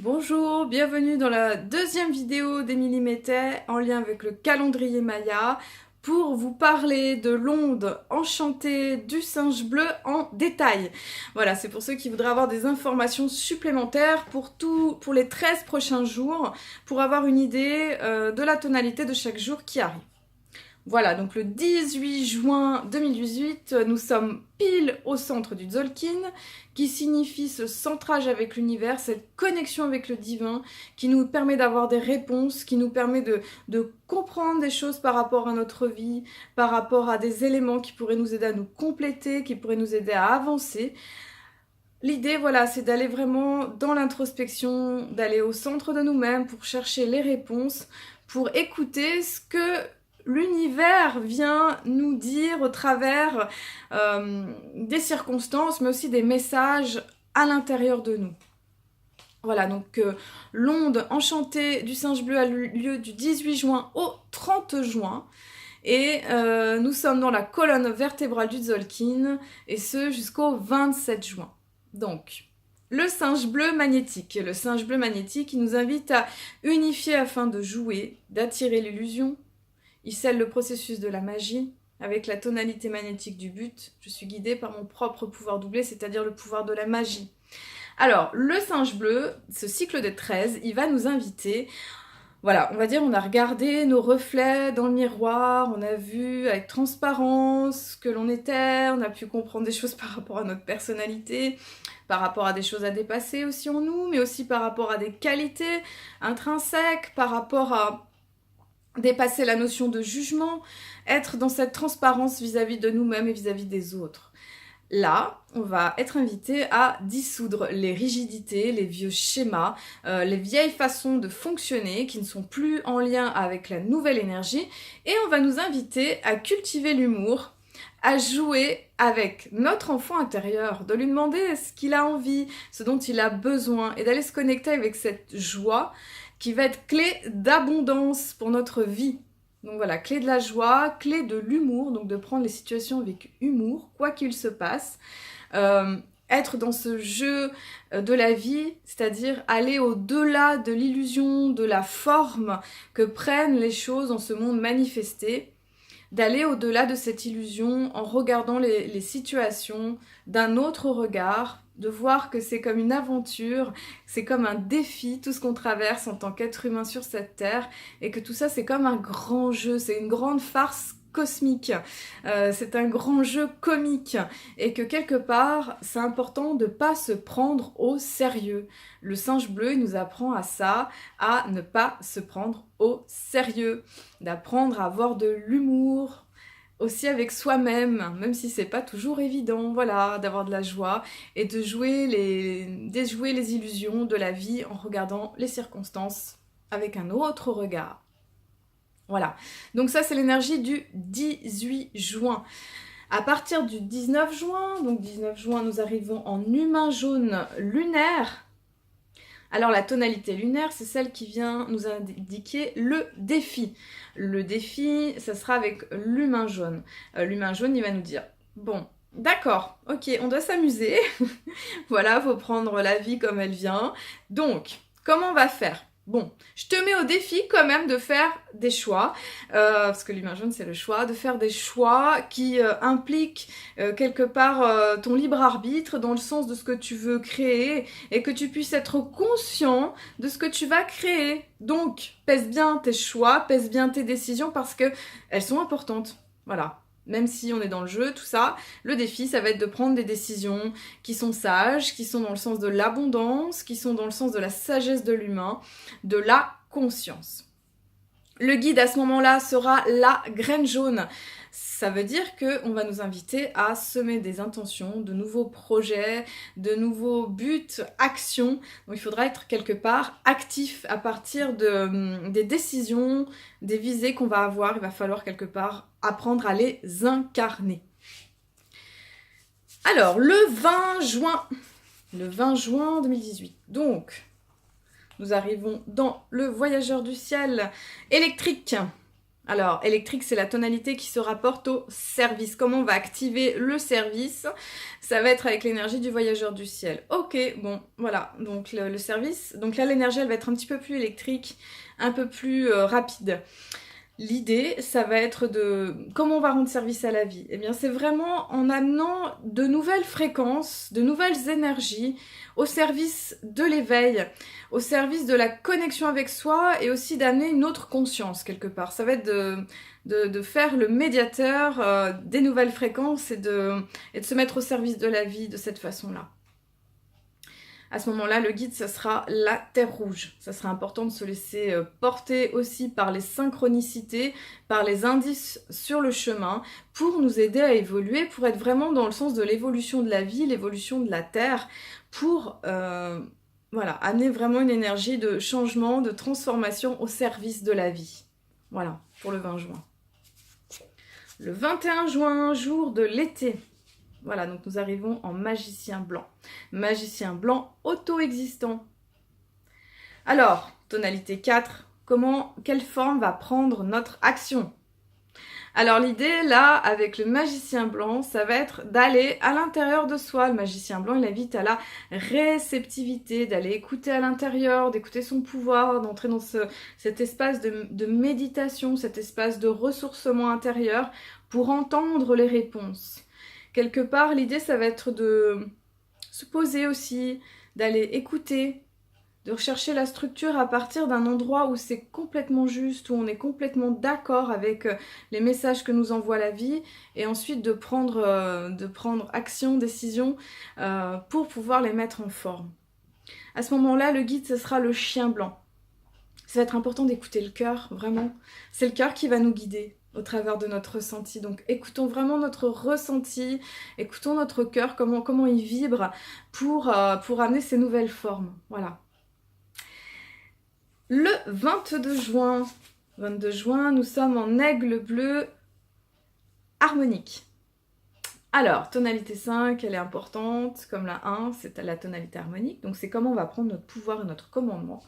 Bonjour, bienvenue dans la deuxième vidéo d'Émilie Mettet en lien avec le calendrier Maya pour vous parler de l'onde enchantée du singe bleu en détail. Voilà, c'est pour ceux qui voudraient avoir des informations supplémentaires pour les 13 prochains jours, pour avoir une idée de la tonalité de chaque jour qui arrive. Voilà, donc le 18 juin 2018, nous sommes pile au centre du Tzolk'in, qui signifie ce centrage avec l'univers, cette connexion avec le divin, qui nous permet d'avoir des réponses, qui nous permet de comprendre des choses par rapport à notre vie, par rapport à des éléments qui pourraient nous aider à nous compléter, qui pourraient nous aider à avancer. L'idée, voilà, c'est d'aller vraiment dans l'introspection, d'aller au centre de nous-mêmes pour chercher les réponses, pour écouter ce que l'univers vient nous dire au travers des circonstances, mais aussi des messages à l'intérieur de nous. Voilà, donc l'onde enchantée du singe bleu a lieu du 18 juin au 30 juin. Et nous sommes dans la colonne vertébrale du Tzolk'in, et ce jusqu'au 27 juin. Donc, le singe bleu magnétique. Le singe bleu magnétique, il nous invite à unifier afin de jouer, d'attirer l'illusion. Il scelle le processus de la magie avec la tonalité magnétique du but. Je suis guidée par mon propre pouvoir doublé, c'est-à-dire le pouvoir de la magie. Alors, le singe bleu, ce cycle des 13, il va nous inviter. Voilà, on va dire on a regardé nos reflets dans le miroir, on a vu avec transparence que l'on était, on a pu comprendre des choses par rapport à notre personnalité, par rapport à des choses à dépasser aussi en nous, mais aussi par rapport à des qualités intrinsèques, par rapport à dépasser la notion de jugement, être dans cette transparence vis-à-vis de nous-mêmes et vis-à-vis des autres. Là, on va être invité à dissoudre les rigidités, les vieux schémas, les vieilles façons de fonctionner qui ne sont plus en lien avec la nouvelle énergie, et on va nous inviter à cultiver l'humour, à jouer avec notre enfant intérieur, de lui demander ce qu'il a envie, ce dont il a besoin, et d'aller se connecter avec cette joie qui va être clé d'abondance pour notre vie. Donc voilà, clé de la joie, clé de l'humour, donc de prendre les situations avec humour, quoi qu'il se passe. Être dans ce jeu de la vie, c'est-à-dire aller au-delà de l'illusion, de la forme que prennent les choses dans ce monde manifesté, d'aller au-delà de cette illusion en regardant les situations d'un autre regard, de voir que c'est comme une aventure, c'est comme un défi, tout ce qu'on traverse en tant qu'être humain sur cette terre, et que tout ça c'est comme un grand jeu, c'est une grande farce cosmique, c'est un grand jeu comique, et que quelque part c'est important de pas se prendre au sérieux. Le singe bleu il nous apprend à ça, à ne pas se prendre au sérieux, d'apprendre à avoir de l'humour, aussi avec soi-même, même si c'est pas toujours évident, voilà, d'avoir de la joie et de déjouer les illusions de la vie en regardant les circonstances avec un autre regard. Voilà, donc ça c'est l'énergie du 18 juin. À partir du 19 juin, donc 19 juin nous arrivons en humain jaune lunaire. Alors la tonalité lunaire, c'est celle qui vient nous indiquer le défi. Le défi, ça sera avec l'humain jaune. L'humain jaune, il va nous dire, bon, d'accord, ok, on doit s'amuser. Voilà, faut prendre la vie comme elle vient. Donc, comment on va faire? Bon, je te mets au défi quand même de faire des choix, parce que l'humain jaune c'est le choix, de faire des choix qui impliquent quelque part ton libre arbitre dans le sens de ce que tu veux créer et que tu puisses être conscient de ce que tu vas créer. Donc, pèse bien tes choix, pèse bien tes décisions parce que elles sont importantes. Voilà. Même si on est dans le jeu, tout ça, le défi, ça va être de prendre des décisions qui sont sages, qui sont dans le sens de l'abondance, qui sont dans le sens de la sagesse de l'humain, de la conscience. Le guide à ce moment-là sera la graine jaune. Ça veut dire qu'on va nous inviter à semer des intentions, de nouveaux projets, de nouveaux buts, actions. Donc il faudra être quelque part actif à partir des décisions, des visées qu'on va avoir. Il va falloir quelque part apprendre à les incarner. Alors, le 20 juin 2018. Donc, nous arrivons dans le voyageur du ciel électrique. Alors, électrique, c'est la tonalité qui se rapporte au service. Comment on va activer le service? Ça va être avec l'énergie du voyageur du ciel. Ok, bon, voilà. Donc, le service. Donc là, l'énergie, elle va être un petit peu plus électrique, un peu plus rapide. L'idée, ça va être de comment on va rendre service à la vie. Eh bien, c'est vraiment en amenant de nouvelles fréquences, de nouvelles énergies au service de l'éveil, au service de la connexion avec soi et aussi d'amener une autre conscience quelque part. Ça va être de faire le médiateur des nouvelles fréquences et de se mettre au service de la vie de cette façon-là. À ce moment-là, le guide, ça sera la Terre Rouge. Ça sera important de se laisser porter aussi par les synchronicités, par les indices sur le chemin, pour nous aider à évoluer, pour être vraiment dans le sens de l'évolution de la vie, l'évolution de la Terre, pour voilà, amener vraiment une énergie de changement, de transformation au service de la vie. Voilà, pour le 20 juin. Le 21 juin, jour de l'été. Voilà, donc nous arrivons en magicien blanc. Magicien blanc auto-existant. Alors, tonalité 4, quelle forme va prendre notre action? Alors l'idée là, avec le magicien blanc, ça va être d'aller à l'intérieur de soi. Le magicien blanc, il invite à la réceptivité, d'aller écouter à l'intérieur, d'écouter son pouvoir, d'entrer dans cet espace de méditation, cet espace de ressourcement intérieur pour entendre les réponses. Quelque part, l'idée, ça va être de se poser aussi, d'aller écouter, de rechercher la structure à partir d'un endroit où c'est complètement juste, où on est complètement d'accord avec les messages que nous envoie la vie, et ensuite de prendre action, décision, pour pouvoir les mettre en forme. À ce moment-là, le guide, ce sera le chien blanc. Ça va être important d'écouter le cœur, vraiment. C'est le cœur qui va nous guider au travers de notre ressenti. Donc écoutons vraiment notre ressenti, écoutons notre cœur, comment il vibre pour amener ces nouvelles formes. Voilà. Le 22 juin, nous sommes en aigle bleu harmonique. Alors, tonalité 5, elle est importante, comme la 1, c'est la tonalité harmonique, donc c'est comment on va prendre notre pouvoir et notre commandement.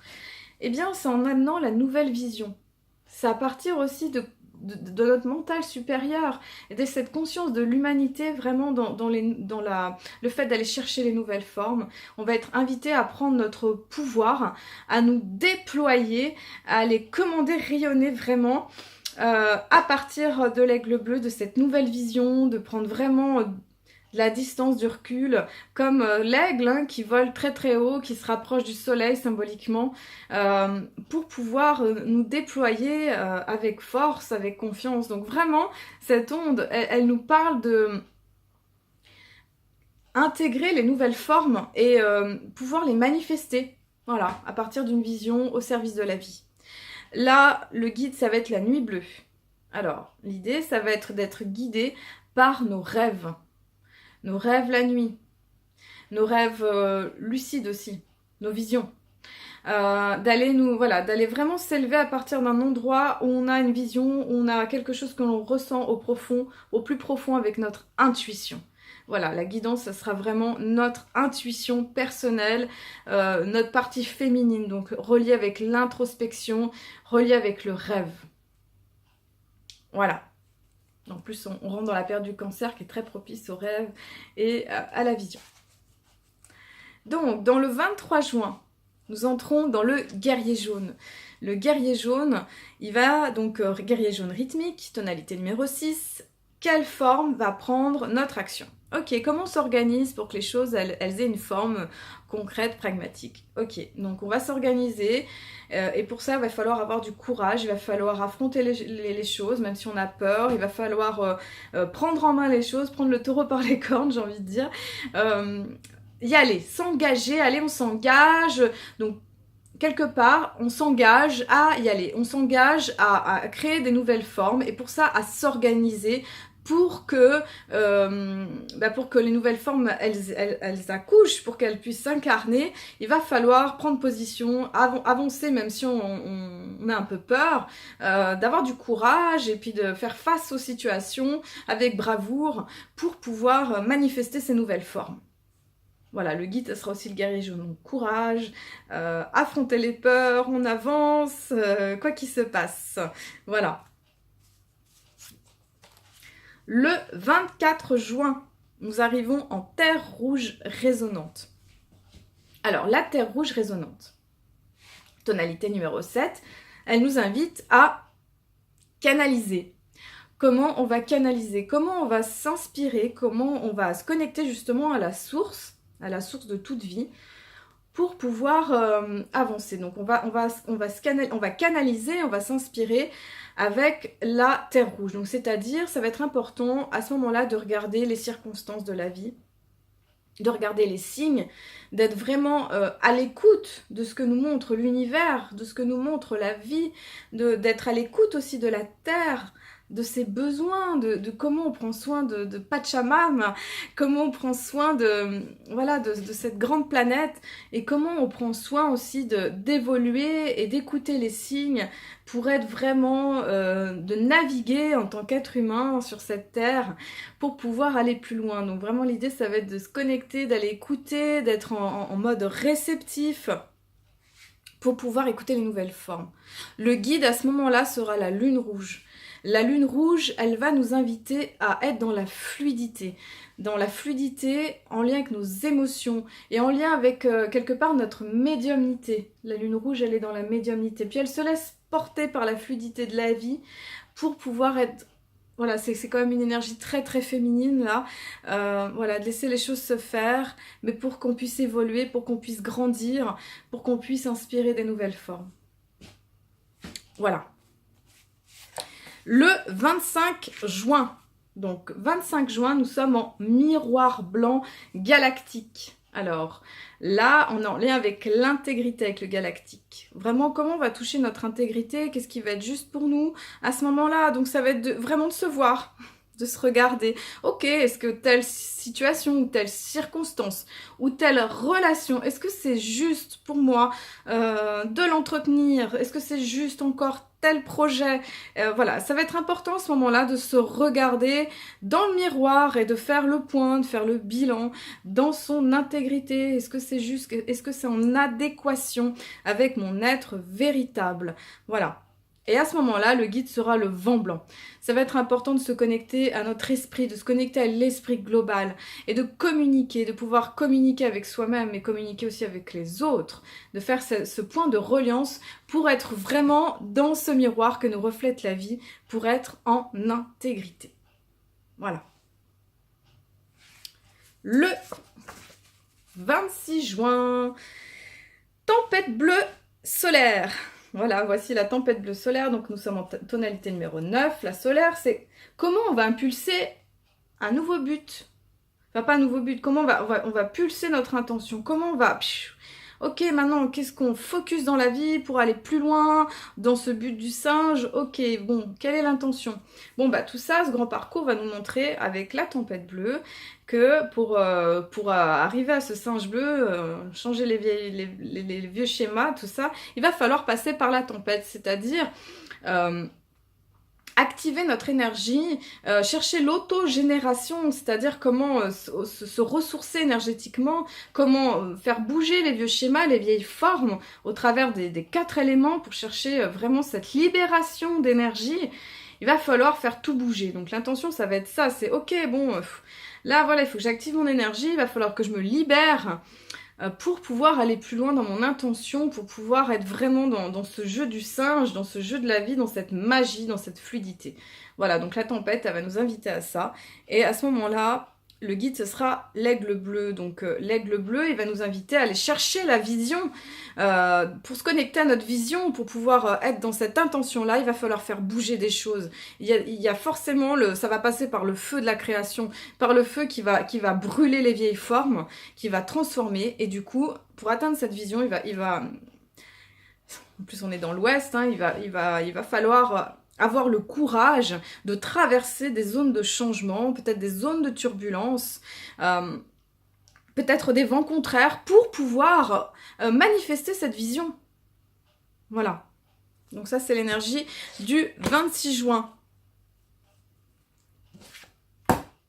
Eh bien, c'est en amenant la nouvelle vision. C'est à partir aussi de notre mental supérieur et de cette conscience de l'humanité vraiment dans le fait d'aller chercher les nouvelles formes. On va être invité à prendre notre pouvoir, à nous déployer, à les commander, rayonner vraiment à partir de l'aigle bleu, de cette nouvelle vision, de prendre vraiment de la distance, du recul, comme l'aigle qui vole très très haut, qui se rapproche du soleil symboliquement, pour pouvoir nous déployer avec force, avec confiance. Donc vraiment, cette onde, elle nous parle de intégrer les nouvelles formes et pouvoir les manifester, voilà, à partir d'une vision au service de la vie. Là, le guide, ça va être la nuit bleue. Alors, l'idée, ça va être d'être guidé par nos rêves. Nos rêves la nuit, nos rêves lucides aussi, nos visions. D'aller vraiment s'élever à partir d'un endroit où on a une vision, où on a quelque chose que l'on ressent au plus profond avec notre intuition. Voilà, la guidance, ce sera vraiment notre intuition personnelle, notre partie féminine, donc reliée avec l'introspection, reliée avec le rêve. Voilà. En plus, on rentre dans la période du cancer qui est très propice aux rêves et à la vision. Donc, dans le 23 juin, nous entrons dans le guerrier jaune. Le guerrier jaune, il va donc, guerrier jaune rythmique, tonalité numéro 6. Quelle forme va prendre notre action? Ok, comment on s'organise pour que les choses elles aient une forme concrète, pragmatique? Ok, donc on va s'organiser et pour ça il va falloir avoir du courage, il va falloir affronter les choses, même si on a peur, il va falloir prendre en main les choses, prendre le taureau par les cornes, j'ai envie de dire, y aller, s'engager, allez on s'engage, donc quelque part, on s'engage à y aller, on s'engage à créer des nouvelles formes et pour ça à s'organiser pour que les nouvelles formes elles accouchent, pour qu'elles puissent s'incarner. Il va falloir prendre position, avancer même si on a un peu peur, d'avoir du courage et puis de faire face aux situations avec bravoure pour pouvoir manifester ces nouvelles formes. Voilà, le guide, ça sera aussi le guerrier jaune. Donc, courage, affronter les peurs, on avance, quoi qu'il se passe. Voilà. Le 24 juin, nous arrivons en terre rouge résonante. Alors, la terre rouge résonante, tonalité numéro 7, elle nous invite à canaliser. Comment on va canaliser, comment on va s'inspirer, comment on va se connecter justement à la source de toute vie pour pouvoir avancer. Donc on va canaliser, on va s'inspirer avec la terre rouge. Donc c'est-à-dire, ça va être important à ce moment-là de regarder les circonstances de la vie, de regarder les signes, d'être vraiment à l'écoute de ce que nous montre l'univers, de ce que nous montre la vie, d'être à l'écoute aussi de la terre, de ses besoins, de comment on prend soin de Pachamama, comment on prend soin de cette grande planète et comment on prend soin aussi d'évoluer et d'écouter les signes pour être vraiment, de naviguer en tant qu'être humain sur cette terre pour pouvoir aller plus loin. Donc vraiment l'idée ça va être de se connecter, d'aller écouter, d'être en mode réceptif pour pouvoir écouter les nouvelles formes. Le guide à ce moment-là sera la lune rouge. La lune rouge, elle va nous inviter à être dans la fluidité en lien avec nos émotions et en lien avec quelque part notre médiumnité. La lune rouge, elle est dans la médiumnité, puis elle se laisse porter par la fluidité de la vie pour pouvoir être... Voilà, c'est quand même une énergie très très féminine là, de laisser les choses se faire, mais pour qu'on puisse évoluer, pour qu'on puisse grandir, pour qu'on puisse inspirer des nouvelles formes. Voilà. Le 25 juin, donc 25 juin, nous sommes en miroir blanc galactique. Alors là, on est en lien avec l'intégrité, avec le galactique. Vraiment, comment on va toucher notre intégrité, qu'est-ce qui va être juste pour nous à ce moment-là. Donc ça va être vraiment de se voir, de se regarder. Ok, est-ce que telle situation ou telle circonstance ou telle relation, est-ce que c'est juste pour moi de l'entretenir? Est-ce que c'est juste encore tel projet? Voilà, ça va être important à ce moment-là de se regarder dans le miroir et de faire le point, de faire le bilan dans son intégrité. Est-ce que c'est juste, est-ce que c'est en adéquation avec mon être véritable? Voilà. Et à ce moment-là, le guide sera le vent blanc. Ça va être important de se connecter à notre esprit, de se connecter à l'esprit global et de communiquer, de pouvoir communiquer avec soi-même et communiquer aussi avec les autres, de faire ce point de reliance pour être vraiment dans ce miroir que nous reflète la vie, pour être en intégrité. Voilà. Le 26 juin, tempête bleue solaire. Voilà, voici la tempête bleue solaire, donc nous sommes en tonalité numéro 9. La solaire, c'est comment on va impulser un nouveau but. Enfin, pas un nouveau but, comment on va pulser notre intention. Comment on va... Ok, maintenant, qu'est-ce qu'on focus dans la vie pour aller plus loin dans ce but du singe? Ok, bon, quelle est l'intention? Bon, bah tout ça, ce grand parcours va nous montrer avec la tempête bleue que pour arriver à ce singe bleu, changer les vieux schémas, tout ça, il va falloir passer par la tempête, c'est-à-dire... activer notre énergie, chercher l'autogénération, c'est-à-dire comment se ressourcer énergétiquement, comment faire bouger les vieux schémas, les vieilles formes au travers des 4 éléments pour chercher vraiment cette libération d'énergie. Il va falloir faire tout bouger. Donc l'intention, ça va être ça, c'est ok, bon, là voilà, il faut que j'active mon énergie, il va falloir que je me libère pour pouvoir aller plus loin dans mon intention, pour pouvoir être vraiment dans ce jeu du singe, dans ce jeu de la vie, dans cette magie, dans cette fluidité. Voilà, donc la tempête, elle va nous inviter à ça. Et à ce moment-là, le guide, ce sera l'aigle bleu. Donc l'aigle bleu, il va nous inviter à aller chercher la vision, pour se connecter à notre vision, pour pouvoir être dans cette intention-là, il va falloir faire bouger des choses. Il y a forcément, ça va passer par le feu de la création, par le feu qui va brûler les vieilles formes, qui va transformer. Et du coup, pour atteindre cette vision, il va en plus on est dans l'ouest, hein, il va falloir... avoir le courage de traverser des zones de changement, peut-être des zones de turbulence, peut-être des vents contraires pour pouvoir manifester cette vision. Voilà. Donc ça, c'est l'énergie du 26 juin.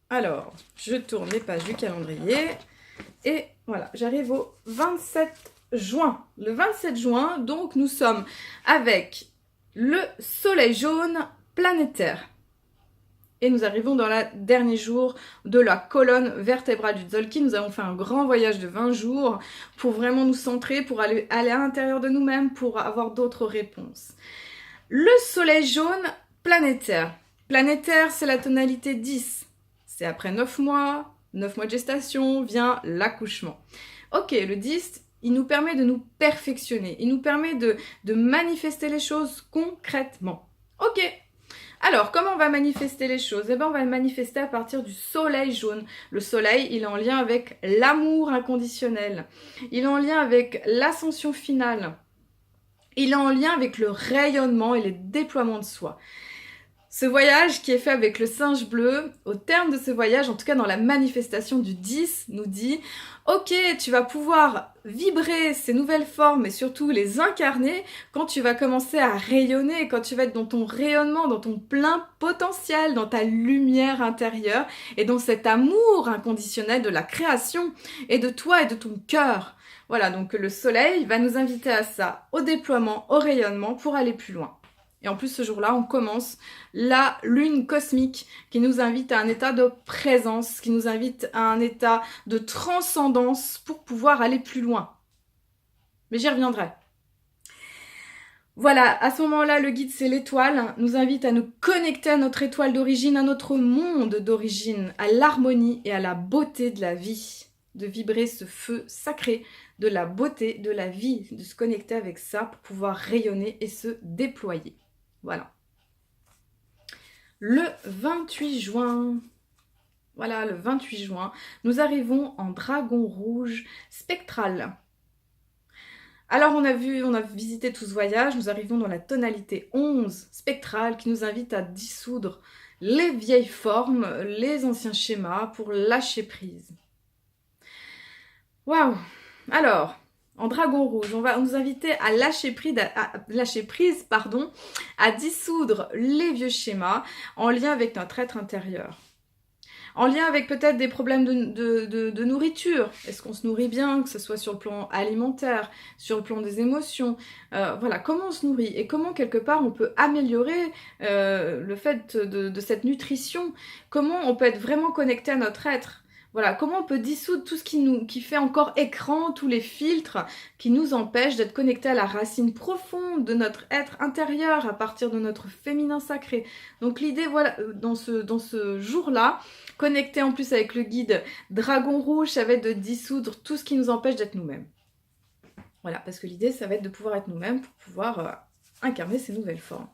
Alors, je tourne les pages du calendrier et voilà, j'arrive au 27 juin. Le 27 juin, donc nous sommes avec... le soleil jaune planétaire. Et nous arrivons dans le dernier jour de la colonne vertébrale du Tzolk'in. Nous avons fait un grand voyage de 20 jours pour vraiment nous centrer, pour aller à l'intérieur de nous-mêmes, pour avoir d'autres réponses. Le soleil jaune planétaire. Planétaire, c'est la tonalité 10. C'est après 9 mois de gestation, vient l'accouchement. Ok, le 10, il nous permet de nous perfectionner. Il nous permet de manifester les choses concrètement. Ok. Alors, comment on va manifester les choses? Eh bien, on va le manifester à partir du soleil jaune. Le soleil, il est en lien avec l'amour inconditionnel. Il est en lien avec l'ascension finale. Il est en lien avec le rayonnement et le déploiement de soi. Ce voyage qui est fait avec le singe bleu, au terme de ce voyage, en tout cas dans la manifestation du 10, nous dit « Ok, tu vas pouvoir vibrer ces nouvelles formes et surtout les incarner quand tu vas commencer à rayonner, quand tu vas être dans ton rayonnement, dans ton plein potentiel, dans ta lumière intérieure et dans cet amour inconditionnel de la création et de toi et de ton cœur. » Voilà, donc le soleil va nous inviter à ça, au déploiement, au rayonnement pour aller plus loin. Et en plus, ce jour-là, on commence la lune cosmique qui nous invite à un état de présence, qui nous invite à un état de transcendance pour pouvoir aller plus loin. Mais j'y reviendrai. Voilà, à ce moment-là, le guide, c'est l'étoile, nous invite à nous connecter à notre étoile d'origine, à notre monde d'origine, à l'harmonie et à la beauté de la vie, de vibrer ce feu sacré de la beauté de la vie, de se connecter avec ça pour pouvoir rayonner et se déployer. Voilà. Le 28 juin, voilà, le 28 juin, nous arrivons en dragon rouge spectral. Alors on a visité tout ce voyage, nous arrivons dans la tonalité 11 spectrale qui nous invite à dissoudre les vieilles formes, les anciens schémas pour lâcher prise. Waouh! Alors, en dragon rouge, on va nous inviter à lâcher prise, à dissoudre les vieux schémas en lien avec notre être intérieur. En lien avec peut-être des problèmes de nourriture. Est-ce qu'on se nourrit bien, que ce soit sur le plan alimentaire, sur le plan des émotions, voilà, comment on se nourrit et comment quelque part on peut améliorer le fait de cette nutrition, comment on peut être vraiment connecté à notre être. Voilà, comment on peut dissoudre tout ce qui fait encore écran, tous les filtres qui nous empêchent d'être connectés à la racine profonde de notre être intérieur à partir de notre féminin sacré. Donc l'idée, voilà, dans ce jour-là, connecté en plus avec le guide Dragon Rouge, ça va être de dissoudre tout ce qui nous empêche d'être nous-mêmes. Voilà, parce que l'idée, ça va être de pouvoir être nous-mêmes pour pouvoir incarner ces nouvelles formes.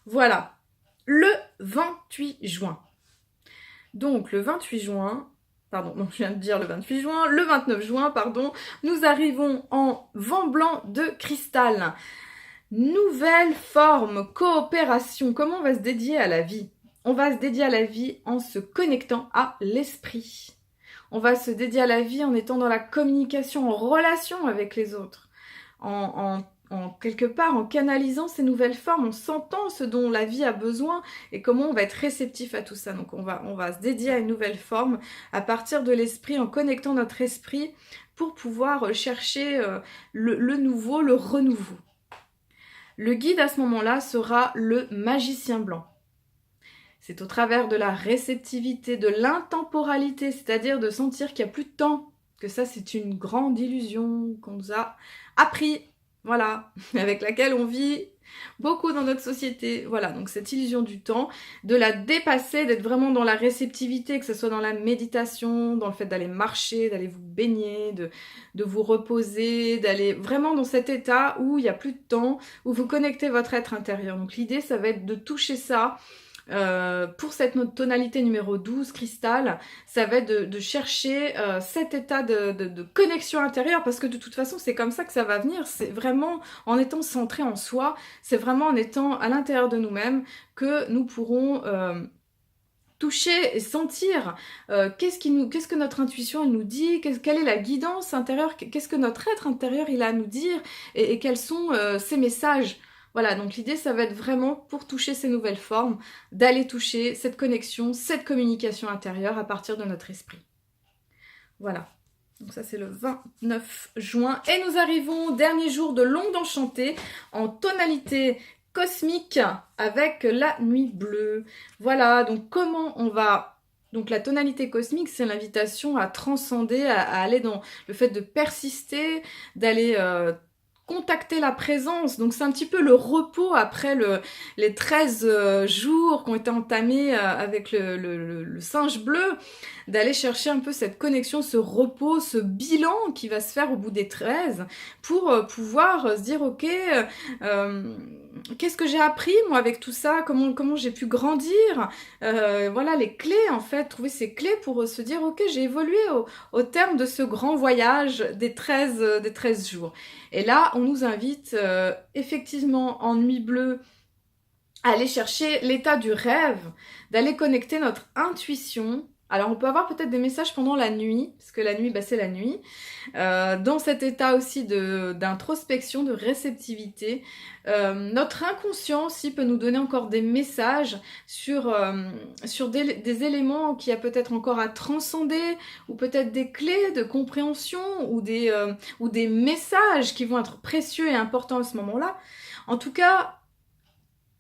Voilà, le 28 juin. Donc le 28 juin, pardon, non, je viens de dire le 28 juin, le 29 juin, pardon, nous arrivons en vent blanc de cristal. Nouvelle forme, coopération, comment on va se dédier à la vie? On va se dédier à la vie en se connectant à l'esprit. On va se dédier à la vie en étant dans la communication, en relation avec les autres, quelque part en canalisant ces nouvelles formes, en sentant ce dont la vie a besoin et comment on va être réceptif à tout ça. Donc on va se dédier à une nouvelle forme à partir de l'esprit, en connectant notre esprit pour pouvoir chercher le nouveau, le renouveau. Le guide à ce moment-là sera le magicien blanc. C'est au travers de la réceptivité, de l'intemporalité, c'est-à-dire de sentir qu'il n'y a plus de temps, que ça c'est une grande illusion qu'on nous a appris. Voilà, avec laquelle on vit beaucoup dans notre société. Voilà, donc cette illusion du temps, de la dépasser, d'être vraiment dans la réceptivité, que ce soit dans la méditation, dans le fait d'aller marcher, d'aller vous baigner, de vous reposer, d'aller vraiment dans cet état où il n'y a plus de temps, où vous connectez votre être intérieur. Donc l'idée, ça va être de toucher ça. Pour cette tonalité numéro 12, cristal, ça va être de chercher cet état de connexion intérieure, parce que de toute façon c'est comme ça que ça va venir, c'est vraiment en étant centré en soi, c'est vraiment en étant à l'intérieur de nous-mêmes que nous pourrons toucher et sentir qu'est-ce que notre intuition elle nous dit, quelle est la guidance intérieure, qu'est-ce que notre être intérieur il a à nous dire et quels sont ses messages. Voilà, donc l'idée, ça va être vraiment, pour toucher ces nouvelles formes, d'aller toucher cette connexion, cette communication intérieure à partir de notre esprit. Voilà, donc ça c'est le 29 juin. Et nous arrivons au dernier jour de l'onde enchantée, en tonalité cosmique avec la nuit bleue. Voilà, donc comment on va... Donc la tonalité cosmique, c'est l'invitation à transcender, à aller dans le fait de persister, d'aller contacter la présence. Donc c'est un petit peu le repos après les 13 jours qui ont été entamés avec le singe bleu, d'aller chercher un peu cette connexion, ce repos, ce bilan qui va se faire au bout des 13 pour pouvoir se dire ok, qu'est-ce que j'ai appris moi avec tout ça, comment j'ai pu grandir, voilà les clés en fait, trouver ces clés pour se dire ok, j'ai évolué au terme de ce grand voyage des 13 jours. Et là, on nous invite effectivement en nuit bleue à aller chercher l'état du rêve, d'aller connecter notre intuition. Alors on peut avoir peut-être des messages pendant la nuit, parce que la nuit, bah, c'est la nuit, dans cet état aussi d'introspection, de réceptivité. Notre inconscient aussi peut nous donner encore des messages sur des éléments qu'il y a peut-être encore à transcender, ou peut-être des clés de compréhension, ou des messages qui vont être précieux et importants à ce moment-là. En tout cas,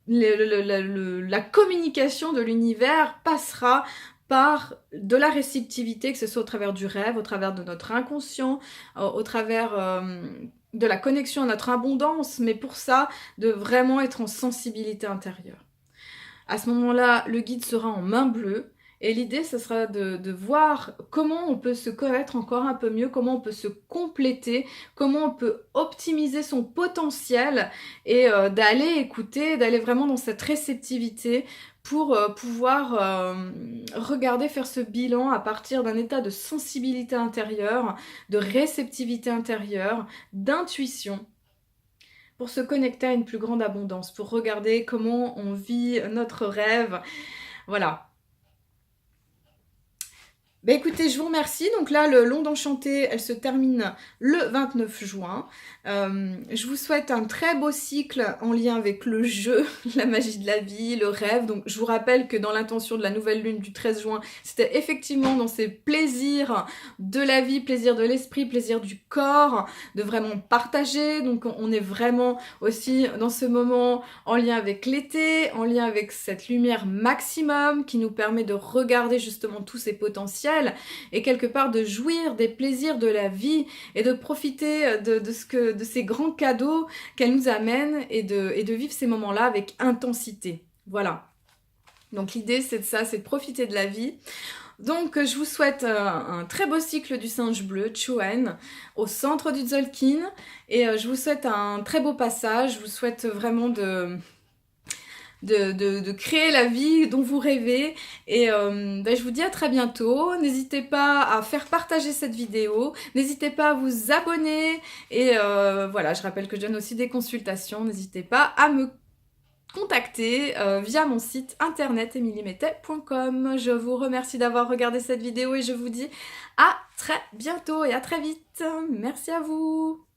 la communication de l'univers passera par de la réceptivité, que ce soit au travers du rêve, au travers de notre inconscient, au travers de la connexion à notre abondance, mais pour ça, de vraiment être en sensibilité intérieure. À ce moment-là, le guide sera en main bleue, et l'idée, ce sera de voir comment on peut se connaître encore un peu mieux, comment on peut se compléter, comment on peut optimiser son potentiel, et d'aller écouter, d'aller vraiment dans cette réceptivité pour pouvoir regarder, faire ce bilan à partir d'un état de sensibilité intérieure, de réceptivité intérieure, d'intuition, pour se connecter à une plus grande abondance, pour regarder comment on vit notre rêve. Voilà. Bah écoutez, je vous remercie. Donc là, l'onde enchantée, elle se termine le 29 juin. Je vous souhaite un très beau cycle en lien avec le jeu, la magie de la vie, le rêve. Donc je vous rappelle que dans l'intention de la nouvelle lune du 13 juin, c'était effectivement dans ces plaisirs de la vie, plaisir de l'esprit, plaisir du corps, de vraiment partager. Donc on est vraiment aussi dans ce moment en lien avec l'été, en lien avec cette lumière maximum qui nous permet de regarder justement tous ces potentiels et quelque part de jouir des plaisirs de la vie et de profiter de ces grands cadeaux qu'elle nous amène et de vivre ces moments-là avec intensité. Voilà. Donc l'idée c'est de ça, c'est de profiter de la vie. Donc je vous souhaite un très beau cycle du singe bleu, Chuen, au centre du Tzolk'in, et je vous souhaite un très beau passage. Je vous souhaite vraiment de créer la vie dont vous rêvez, et je vous dis à très bientôt. N'hésitez pas à faire partager cette vidéo, n'hésitez pas à vous abonner, et voilà, je rappelle que je donne aussi des consultations. N'hésitez pas à me contacter via mon site internet emilymetet.com. Je vous remercie d'avoir regardé cette vidéo et je vous dis à très bientôt et à très vite. Merci à vous.